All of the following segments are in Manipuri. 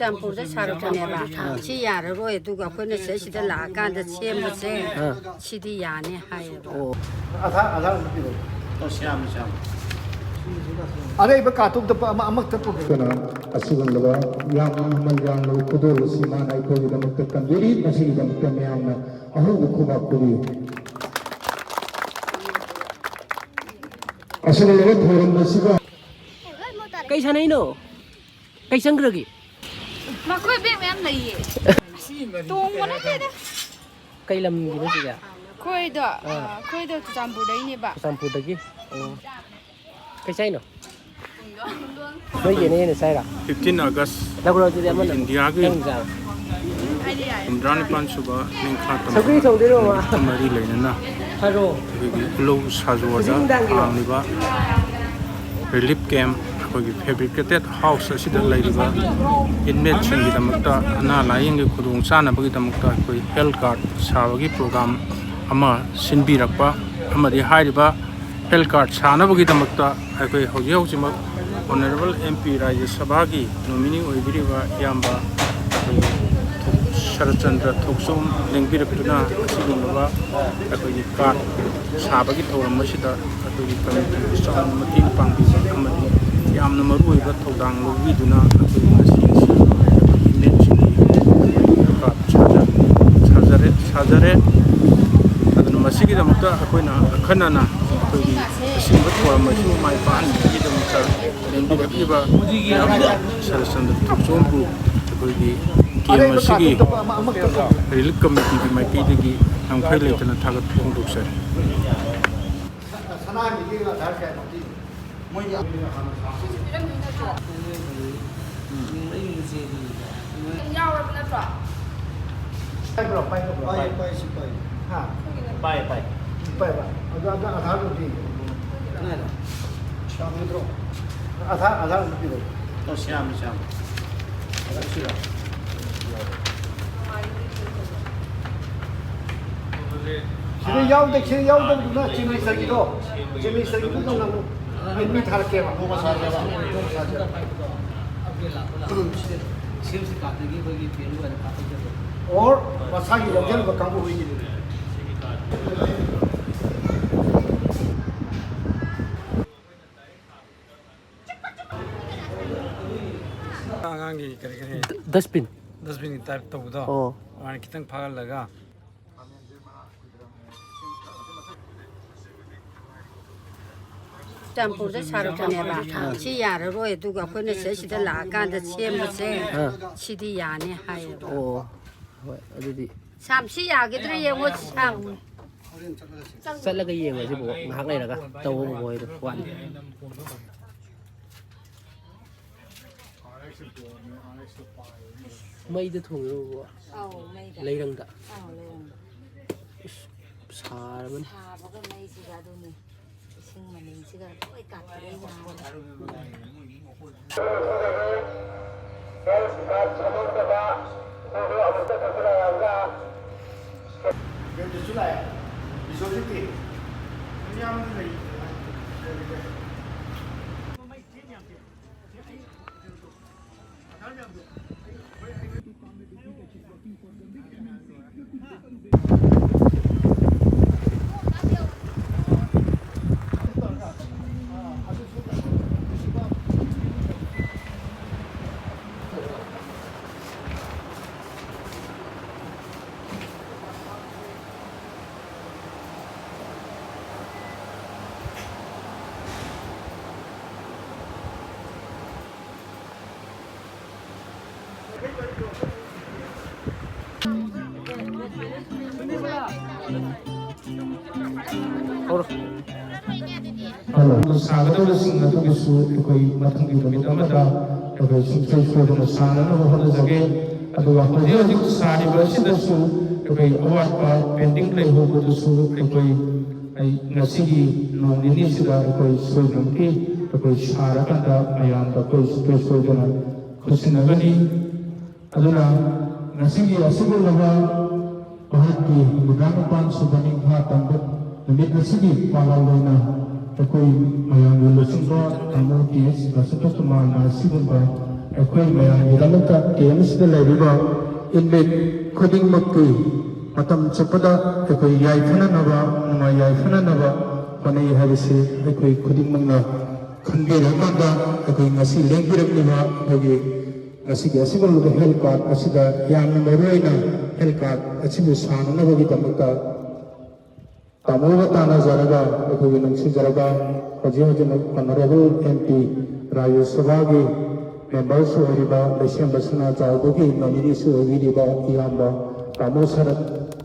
ꯇꯦꯝꯄꯣꯗ ꯁꯥꯔꯛꯄꯅꯦꯕ ꯁꯤ ꯌꯥꯔꯔꯣꯏ ꯑꯗꯨꯒ ꯑꯩꯈꯣꯏꯅ ꯁꯤꯗ ꯂꯥꯛꯑꯀꯥꯟꯗ ꯁꯦꯝꯕꯁꯦ ꯁꯤꯗꯤ ꯌꯥꯅꯤ ꯍꯥꯏꯌꯦꯕ ꯑꯔꯩꯕ ꯀꯥꯔꯇꯨꯟꯗ ꯑꯃꯛꯇ ꯑꯗꯨꯅ ꯑꯁꯤꯒꯨꯝꯂꯕ ꯌꯥꯝꯅ ꯃꯃꯜ ꯌꯥꯝꯂꯕ ꯈꯨꯗꯣꯜ ꯑꯁꯤ ꯃꯥꯅ ꯑꯩꯈꯣꯏꯒꯤꯗꯃꯛꯇ ꯀꯟꯕꯤꯔꯤ ꯃꯁꯤꯒꯤꯗꯃꯛꯇ ꯃꯌꯥꯝꯅ ꯑꯍꯧꯕ ꯈꯨꯕꯥꯛ ꯈꯨꯕꯤꯌꯨ ꯑꯁꯤꯒꯨꯝꯂꯕ ꯊꯧꯔꯝ ꯑꯁꯤꯒ ꯀꯩ ꯁꯥꯟꯅꯩꯅꯣ ꯀꯩ ꯆꯪꯈ꯭ꯔꯒꯦ ꯃꯈꯣꯏ ꯕꯦꯛ ꯃꯌꯥꯝ ꯂꯩꯌꯦ ꯇꯣꯡꯕ ꯅꯠꯇꯦꯗ ꯀꯩ ꯂꯝꯒꯤꯅꯣ ꯁꯤꯒ ꯑꯩꯈꯣꯏꯗꯣ ꯆꯨꯔꯆꯥꯟꯄꯨꯔꯗꯩꯅꯦꯕ ꯆꯨꯔꯆꯥꯟꯄꯨꯔꯗꯒꯤ ꯑꯣ ꯀꯩ ꯆꯥꯏꯅꯣ ꯅꯣꯏꯒꯤꯅ ꯍꯦꯟꯅ ꯆꯥꯏꯔꯥ 15 ꯑꯥꯒꯁ ꯂꯧꯔꯣ ꯑꯗꯨꯗꯤ ꯑꯃꯅ ꯏꯟꯗꯤꯌꯥꯒꯤ ꯅꯪ ꯆꯥꯔꯣ 89 ꯁꯨꯕ ꯅꯤꯡꯈꯥ ꯁꯧꯒ꯭ꯔꯤ ꯊꯣꯡꯗꯣꯏꯔꯣ ꯇꯝꯕ ꯃꯔꯤ ꯂꯩꯅꯅ ꯐꯔꯣ ꯑꯩꯈꯣꯏꯒꯤ ꯈꯨꯜꯂꯧ ꯁꯥꯖꯣꯔꯗ ꯍꯥꯡꯂꯤꯕ ꯔꯤꯂꯤꯐ ꯀꯦꯝ ꯑꯩꯈꯣꯏꯒꯤ ꯐꯦꯕ꯭ꯔꯤꯀꯦꯇꯦꯠ ꯍꯥꯎꯁ ꯑꯁꯤꯗ ꯂꯩꯔꯤꯕ ꯏꯟꯃꯦꯠꯁꯤꯡꯒꯤꯗꯃꯛꯇ ꯑꯅꯥ ꯂꯥꯏꯌꯦꯡꯒꯤ ꯈꯨꯗꯣꯡꯆꯥꯅꯕꯒꯤꯗꯃꯛꯇ ꯑꯩꯈꯣꯏ ꯍꯦꯜꯊ ꯀꯥꯔꯗ ꯁꯥꯕꯒꯤ ꯄ꯭ꯔꯣꯒ꯭ꯔꯥꯝ ꯑꯃ ꯁꯤꯟꯕꯤꯔꯛꯄ ꯑꯃꯗꯤ ꯍꯥꯏꯔꯤꯕ ꯍꯦꯜꯊ ꯀꯥꯔꯗ ꯁꯥꯅꯕꯒꯤꯗꯃꯛꯇ ꯑꯩꯈꯣꯏ ꯍꯧꯖꯤꯛ ꯍꯧꯖꯤꯛꯃꯛ ꯑꯣꯅꯔꯦꯕꯜ MP ꯔꯥꯖ꯭ꯌ ꯁꯚꯥꯒꯤ ꯅꯣꯃꯤꯅꯤ ꯑꯣꯏꯕꯤꯔꯤꯕ ꯏꯌꯥꯝꯕ ꯑꯩꯈꯣꯏꯒꯤ ꯁꯔꯠꯆꯟꯗ꯭ꯔ ꯊꯣꯛꯆꯣꯝ ꯂꯦꯡꯕꯤꯔꯛꯇꯨꯅ ꯑꯁꯤꯒꯨꯝꯂꯕ ꯑꯩꯈꯣꯏꯒꯤ ꯀꯥꯔꯗ ꯁꯥꯕꯒꯤ ꯊꯧꯔꯝ ꯑꯁꯤꯗ ꯑꯩꯈꯣꯏꯒꯤ ꯀꯝꯃꯤꯇꯤꯕꯨ ꯆꯥꯎꯅ ꯃꯇꯦꯡ ꯄꯥꯡꯕꯤꯕ ꯑꯃꯗꯤ ꯌꯥꯝꯅ ꯃꯔꯨꯑꯣꯏꯕ ꯊꯧꯗꯥꯡ ꯂꯧꯕꯤꯗꯨꯅ ꯑꯩꯈꯣꯏ ꯉꯁꯤ ꯏꯟꯃꯦꯠꯁꯤꯡꯒꯤ ꯁꯥꯖꯔꯦ ꯑꯗꯨꯅ ꯃꯁꯤꯒꯤꯗꯃꯛꯇ ꯑꯩꯈꯣꯏꯅ ꯑꯈꯟꯅꯅ ꯑꯩꯈꯣꯏꯒꯤ ꯑꯁꯤꯒꯨꯝꯕ ꯊꯧꯔꯝ ꯑꯁꯤꯕꯨ ꯃꯥꯏ ꯄꯥꯛꯍꯟꯕꯒꯤꯗꯃꯛꯇ ꯂꯦꯡꯕꯤꯔꯛꯂꯤꯕ ꯁꯔꯠꯆꯟꯗ꯭ꯔ ꯊꯣꯛꯆꯣꯝꯕꯨ ꯑꯩꯈꯣꯏꯒꯤ ꯀꯦꯝ ꯑꯁꯤꯒꯤ ꯔꯤꯂꯤꯐ ꯀꯝꯃꯤꯇꯤꯒꯤ ꯃꯥꯏꯀꯩꯗꯒꯤ ꯉꯝꯈꯩ ꯂꯩꯇꯅ ꯊꯥꯒꯠꯄ ꯐꯣꯡꯗꯣꯛꯆꯔꯤ ꯌꯥꯎꯔꯕ ꯅꯠꯇ꯭ꯔꯣ Sini yaudang cimi sergido namu ini tharke ma और वसागी लजल बकांगो हुई ꯑꯉꯥꯡꯒꯤ ꯀꯔꯤ ꯗꯁꯕꯤꯟ ꯗꯁꯕꯤꯟꯒꯤ ꯇꯥꯏꯞ ꯇꯧꯕꯗꯣ ꯋꯥꯅ ꯈꯤꯇꯪ ꯐꯥꯒꯠꯂꯒ ꯇꯦꯝꯄꯣꯗ ꯁꯥꯔꯛꯄꯅꯦꯕ ꯁꯤ ꯌꯥꯔꯔꯣꯏ ꯑꯗꯨꯒ ꯑꯩꯈꯣꯏꯅ ꯁꯤꯗ ꯂꯥꯛꯑꯀꯥꯟꯗ ꯁꯦꯝꯕꯁꯦ ꯁꯤꯗꯤ ꯌꯥꯅꯤ ꯍꯥꯏꯌꯦꯕ ꯑꯣ ꯍꯣꯏ ꯑꯗꯨꯗꯤ ꯁꯥꯝ ꯁꯤ ꯌꯥꯒꯗ꯭ꯔꯥ ꯌꯦꯡꯉꯣ ꯁꯥꯝ ꯆꯠꯂꯒ ꯌꯦꯡꯉꯁꯤꯕꯨ ꯉꯥꯏꯍꯥꯛ ꯂꯩꯔꯒ ꯇꯧꯕ ꯍꯣꯏꯗꯣ ꯋꯥꯠꯂꯤ ꯃꯩꯗ ꯊꯣꯡꯉꯤꯔꯣ ꯂꯩꯔꯪꯗ ꯁꯥꯔꯕꯅꯤ ꯁꯥꯕꯒ ꯃꯩꯁꯤꯒ ꯑꯗꯨꯅꯤ ꯏꯁꯤꯡ ꯃꯅꯤꯡꯁꯤꯒ ꯂꯣꯏ ꯀꯥꯞꯊꯔꯦ ꯁꯥꯒꯗꯕꯁꯤꯡ ꯑꯗꯨꯒꯤꯁꯨ ꯑꯩꯈꯣꯏ ꯃꯊꯪꯒꯤ ꯅꯨꯃꯤꯠ ꯑꯃꯗ ꯑꯩꯈꯣꯏ ꯁꯨꯡꯁꯣꯏ ꯁꯣꯏꯗꯅ ꯁꯥꯟꯅꯅꯕ ꯍꯣꯠꯅꯖꯒꯦ ꯑꯗꯨꯒ ꯍꯧꯖꯤꯛ ꯍꯧꯖꯤꯛ ꯁꯥꯔꯤꯕ ꯑꯁꯤꯗꯁꯨ ꯑꯩꯈꯣꯏ ꯑꯋꯥꯠꯄ ꯄꯦꯟꯗꯤꯡ ꯂꯩꯍꯧꯕꯗꯨꯁꯨ ꯑꯩꯈꯣꯏ ꯉꯁꯤꯒꯤ ꯅꯣꯡ ꯅꯤꯅꯤꯁꯤꯗ ꯑꯩꯈꯣꯏ ꯁꯣꯏꯗꯅꯀꯤ ꯑꯩꯈꯣꯏ ꯁꯥꯔꯀꯥꯟꯗ ꯃꯌꯥꯝꯗ ꯑꯩꯈꯣই ꯁꯨꯡꯁꯣꯏ ꯁꯣꯏꯗꯅ ꯈꯨꯠꯁꯤꯟꯅꯒꯅꯤ ꯑꯗꯨꯅ ꯉꯁꯤꯒꯤ ꯑꯁꯤꯒꯨꯝꯂꯕ ꯃꯍꯥꯛꯀꯤ 74 ꯁꯨꯕ ꯅꯤꯡꯈꯥ ꯇꯝꯕ ꯅꯨꯃꯤꯠ ꯑꯁꯤꯒꯤ ꯄꯥꯡꯒꯜ ꯑꯣꯏꯅ ꯑꯩꯈꯣꯏ ꯃꯌꯥꯝꯒꯤ ꯂꯨꯆꯤꯡꯕ ꯇꯥꯃꯣ TS ꯕꯁꯨꯄꯇꯨꯃꯥꯔꯅ ꯑꯁꯤꯒꯨꯝꯕ ꯑꯩꯈꯣꯏ ꯃꯌꯥꯝꯒꯤꯗꯃꯛꯇ ꯒꯦꯝꯁꯤꯗ ꯂꯩꯔꯤꯕ ꯏꯟꯃꯦꯠ ꯈꯨꯗꯤꯡꯃꯛꯀꯤ ꯃꯇꯝ ꯆꯨꯞꯄꯗ ꯑꯩꯈꯣꯏ ꯌꯥꯏꯐꯅꯅꯕ ꯅꯨꯡꯉꯥꯏ ꯌꯥꯏꯐꯅꯅꯕ ꯍꯣꯠꯅꯩ ꯍꯥꯏꯕꯁꯤ ꯑꯩꯈꯣꯏ ꯈꯨꯗꯤꯡꯃꯛꯅ ꯈꯟꯕꯤꯔꯀꯥꯟꯗ ꯑꯩꯈꯣꯏ ꯉꯁꯤ ꯂꯦꯡꯕꯤꯔꯛꯂꯤꯕ ꯑꯩꯈꯣꯏꯒꯤ ꯉꯁꯤꯒꯤ ꯑꯁꯤꯒꯨꯝꯂꯕ ꯍꯦꯜꯊ ꯀꯥꯔꯗ ꯑꯁꯤꯗ ꯌꯥꯝꯅ ꯃꯔꯨꯑꯣꯏꯅ ꯍꯦꯜꯊ ꯀꯥꯔꯗ ꯑꯁꯤꯕꯨ ꯁꯥꯅꯅꯕꯒꯤꯗꯃꯛꯇ ꯇꯥꯃꯣꯒ ꯇꯥꯟꯅꯖꯔꯒ ꯑꯩꯈꯣꯏꯒꯤ ꯅꯨꯡꯁꯤꯖꯔꯒ ꯍꯧꯖꯤꯛ ꯍꯧꯖꯤꯛꯃꯛ ꯑꯣꯅꯔꯦꯕꯜ MP ꯔꯥꯖ꯭ꯌ ꯁꯚꯥꯒꯤ ꯃꯦꯝꯕꯔꯁꯨ ꯑꯣꯏꯔꯤꯕ ꯂꯩꯁꯦꯝꯕ ꯁꯅꯥ ꯆꯥꯎꯕꯒꯤ ꯅꯣꯃꯤꯅꯤꯁꯨ ꯑꯣꯏꯕꯤꯔꯤꯕ ꯏꯌꯥꯝꯕ ꯇꯥꯃꯣ ꯁꯔꯠ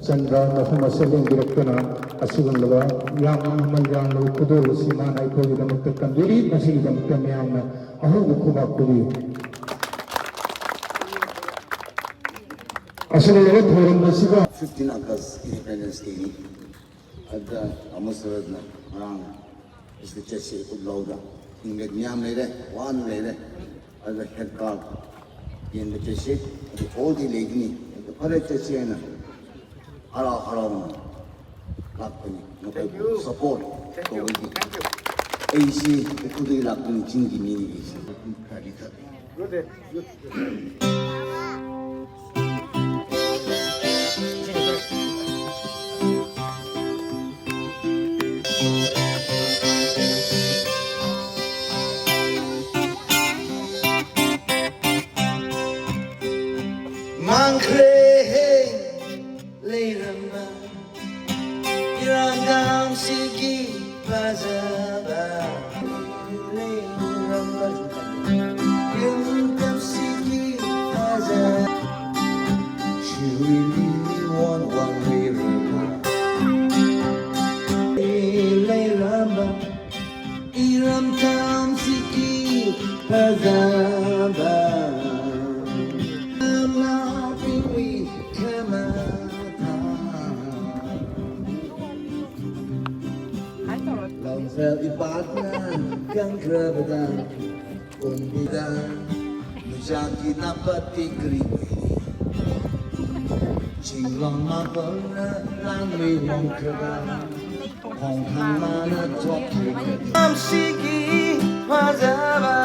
ꯆꯟꯗ꯭ꯔ ꯃꯐꯝ ꯑꯁꯤꯗ ꯂꯦꯡꯕꯤꯔꯛꯇꯨꯅ ꯑꯁꯤꯒꯨꯝꯂꯕ ꯌꯥꯝꯅ ꯃꯃꯜ ꯌꯥꯝꯂꯕ ꯈꯨꯗꯣꯜ ꯑꯁꯤ ꯃꯥꯅ ꯑꯩꯈꯣꯏꯒꯤꯗꯃꯛꯇ ꯀꯟꯕꯤꯔꯤ ꯃꯁꯤꯒꯤꯗꯃꯛꯇ ꯃꯌꯥꯝꯅ ꯑꯍꯧꯕ ꯈꯨꯕꯥꯛ ꯈꯨꯕꯤꯌꯨ ꯑꯁꯤꯒꯨꯝꯂꯕ ꯊꯧꯔꯝ ꯑꯁꯤꯒ 15 August Independence Day ada amasarna rang isli chesi utlauda inget nyam leire wan leire ada head card in the chesi the all the legni the pare chesi na ara lakni no support to wi AC kudui lakni jingi ni ni good Fel ibadna kang kerabadan Umbida Nujaki napati kriwi Chinglong mapalna Langwi wong kerabadan Hong hang mana tok Am siki wazaba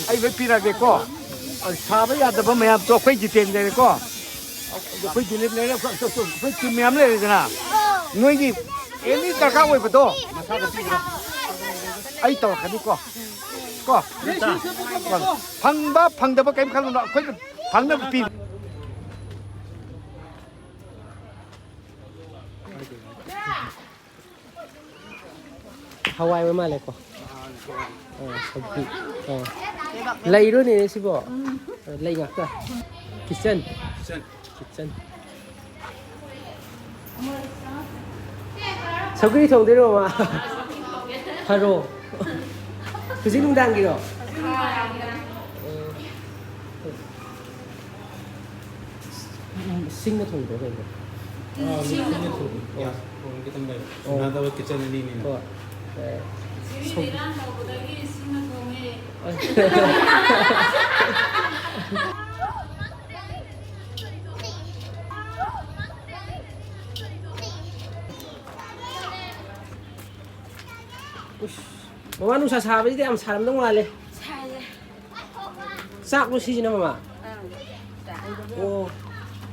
ai với pira cái co xa với nhà tập mày làm cho quay chỉ tiền này co quay chỉ lên này quay chỉ mày làm này thế nào nuôi gì em đi cả cao vậy phải to ai to cái đi co phăng ba phăng đâu cái khăn nó quay phăng nó pin Hawaii mà lại có lấy rồi này xí bỏ lấy ngạc ta kitchen sao cái thùng thế rồi mà haro cái gì cũng đang gì rồi sinh nó thùng thế này sinh nó thùng cái tấm này nó đâu cái chân đi này Mama nusa sabi di am salam dong male. Saya. Sak lu sih Mama. Oh.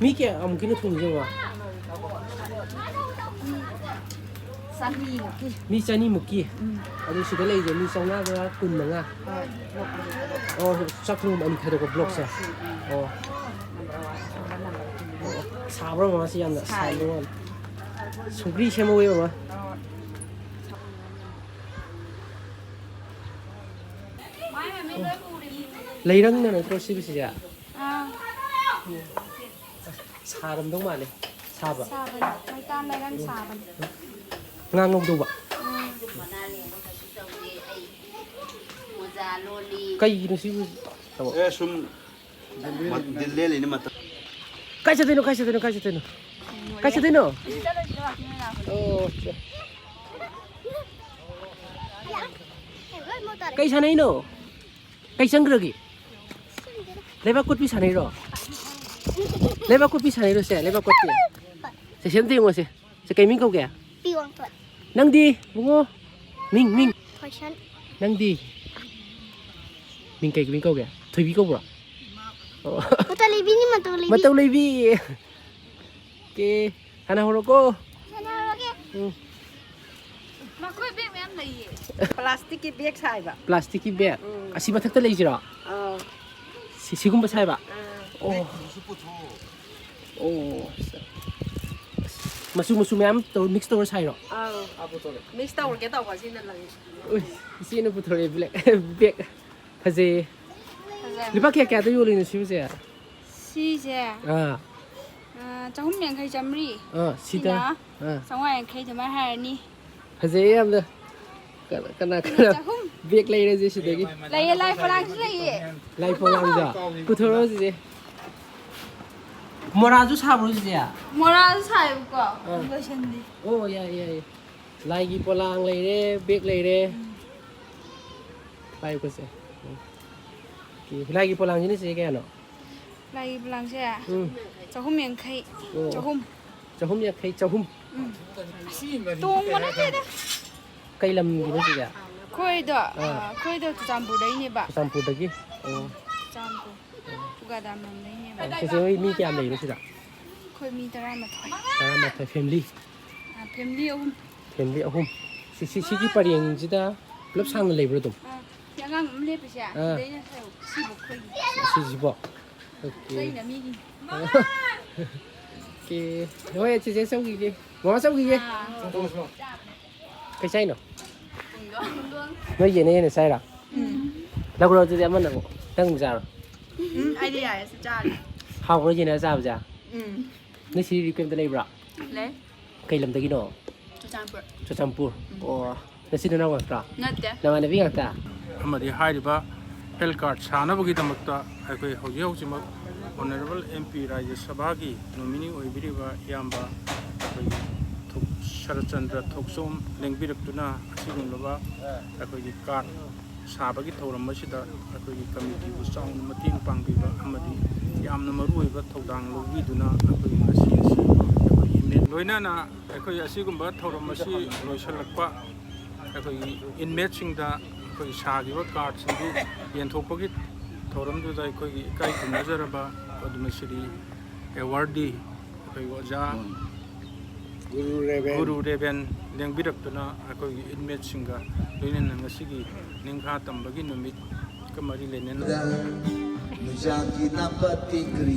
Mi ke am kini thung je ma. Sani ki. Mi chani muki. Adu sida lei je mi songna ga kun manga. Oh, sak lu am khado ko block sa. Oh. Sabro ma si yam sai lu. Sugri chemo we ma. Leirang na nang kursi bisa ya. Saram dong male. Saba. Saban. Mai tan lai gan saban. Ngang ngong du ba. Kai no si. Eh sum Delhi ni mat. Kai sa tino. Kai sa tino. Oh. Kai sa nai no. Kai sang gragi. Leba kut pi sanai ro. Leba kut pi sanai ro se, leba kut pi. Se sem ti mo se. Se kai ming kau ke? Pi wang tuat. Nang di, bungo. Ming. Thôi chân. Nang di. Ming kai ming kau ke? Thoi bi kau bro. Mà tao lấy vi nhưng mà tao lấy vi. Mà tao lấy vi. Ke, hana horo ko. Mà khơi biết em lấy gì? Plastic ki bag sai ba. Plastic ki bag. Asi mathak ta lei jira. Sigum ba sai ba. Oh. Oh. Masu ma'am to mix to sai ro. Mix tàu cái tàu quả xin là Ui, si no putre black bag. Phaje. Lipa kya to yoli no siu se. Si je. Ah. Trong hôm miệng khai chấm ri. Sida. Xong rồi khai chấm hai ni. Phaje am da. Kana bag lai ra je si degi. Lấy phlang lấy. Lai phlang ja. Puthoro je. Moraju sabro je ya. Mora sai ko. Ko shen di. Oh ya. Lai gi polang lai re, bag lai re. Pai ko se. Ki lai gi polang ni se ke no. Lấy phlang se. Trong hôm miệng khai. Trong hôm. Chahum ya khai chahum. Tung mà nó thế đó. Kai lam gi no se ya. Khơi đó chăm bù đấy nhỉ bà. Sampu dagi. Oh. Chăm bù. Juga đam làm đấy nhỉ bà. Se se mi kya lai no se da. Khơi mi tara mà thôi. Tara ma thai family. Family ông. Family ahum. Si ki pariang ji da lop sang lai bro dum. Yang ngang lên bây giờ. Đấy là sao? Si bù khơi. Si ji bo. Đây Okay. là mi. Okay. Rồi chị sẽ xong gì? Ngó xong gì? Cái sai nó. Nói gì này sai rồi. Đâu rồi chị em ăn đâu? Đang sao rồi? ai đi à sẽ trả đi. Học rồi gì nữa sao bây giờ? Nó chỉ đi kiếm tới đây bro. Lấy Cái làm tới cái nó. Cho campur. Oh. Nó chỉ nó ngon cả. ngắt đấy. Nào anh biết ngắt à? amadi hairiba health card sanabagi damakta akoi hojima honorable MP Rajya Sabha gi nominee oibiriba yamba akoi Sharachandra Thoksom lengbirakuna asigumlaba akoi card sabagi thoram masida akoi committee bu sound mating pangbiba amadi yamna maruiba thodang logiduna akoi asi akoi email loinana akoi asigumba thoram masi loisalakpa akoi inmate singda akoi sagiba card sindu yenthokpagi thoram du dai akoi kai kunazaraba adumashiri awardee akoi oja Guru Reven lengbirakuna akoi inmate singa loinana ngasigi ningkha tambagi numit kamari lenen Nujaki napati kri